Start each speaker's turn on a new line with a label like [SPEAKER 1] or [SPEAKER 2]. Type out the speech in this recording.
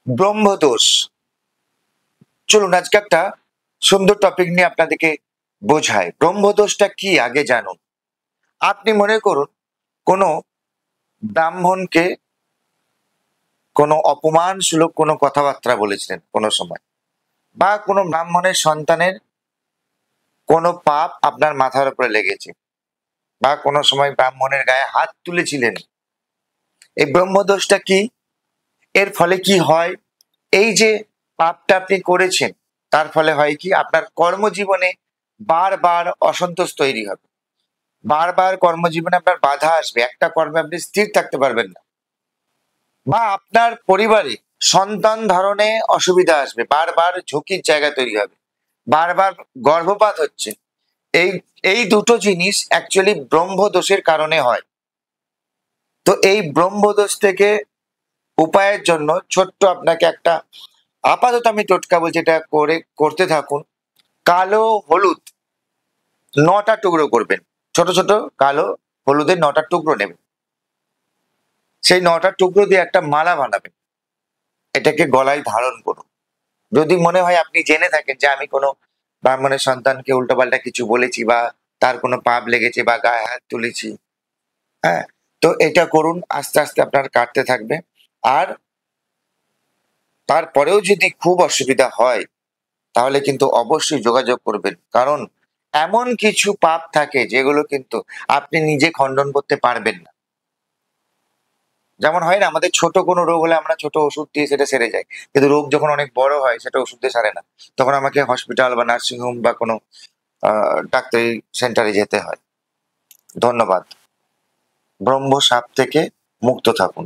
[SPEAKER 1] ব্রহ্মদোষ। চলুন আজকে একটা সুন্দর টপিক নিয়ে আপনাদেরকে বোঝায়। ব্রহ্মদোষটা কি আগে জানুন। আপনি মনে করুন কোনো ব্রাহ্মণকে কোনো অপমানসূলক কোনো কথাবার্তা বলেছিলেন কোনো সময়, বা কোনো ব্রাহ্মণের সন্তানের কোনো পাপ আপনার মাথার উপরে লেগেছে, বা কোনো সময় ব্রাহ্মণের গায়ে হাত তুলেছিলেন। এই ব্রহ্মদোষটা কি? এর ফলে কি হয়? এই যে পাপটা আপনি করেছেন তার ফলে হয় কি, আপনার কর্মজীবনে বারবার অসন্তোষ তৈরি হবে, বারবার কর্মজীবনে আপনার বাধা আসবে, একটা কর্মে আপনি স্থির থাকতে পারবেন না, বা আপনার পরিবারে সন্তান ধারণে অসুবিধা আসবে, বারবার ঝুঁকির জায়গা তৈরি হবে, বারবার গর্ভপাত হচ্ছে। এই এই দুটো জিনিস অ্যাকচুয়ালি ব্রহ্মদোষের কারণে হয়। তো এই ব্রহ্মদোষ থেকে উপায়ের জন্য ছোট্ট আপনাকে একটা, আপাতত আমি টোটকা বলছি, এটা করতে থাকুন। কালো হলুদ 9টা টুকরো করবেন, ছোট ছোট কালো হলুদের 9টা টুকরো নেবেন। সেই 9টা টুকরো দিয়ে একটা মালা বানাবেন, এটাকে গলায় ধারণ করুন। যদি মনে হয় আপনি জেনে থাকেন যে আমি কোনো ব্রাহ্মণের সন্তানকে উল্টোপাল্টা কিছু বলেছি, বা তার কোনো পাপ লেগেছে, বা গায়ে হাত তুলেছি, হ্যাঁ, তো এটা করুন, আস্তে আস্তে আপনার কাটতে থাকবে। আর তারপরেও যদি খুব অসুবিধা হয় তাহলে কিন্তু অবশ্যই যোগাযোগ করবেন, কারণ এমন কিছু পাপ থাকে যেগুলো কিন্তু আপনি নিজে খণ্ডন করতে পারবেন না। যেমন হয় না, আমাদের ছোট কোনো রোগ হলে আমরা ছোট ওষুধ দিয়ে সেটা সেরে যায়, কিন্তু রোগ যখন অনেক বড় হয় সেটা ওষুধ দিয়ে সারে না, তখন আমাকে হসপিটাল বা নার্সিংহোম বা কোনো ডাক্তারি সেন্টারে যেতে হয়। ধন্যবাদ। ব্রহ্ম সাপ থেকে মুক্ত থাকুন।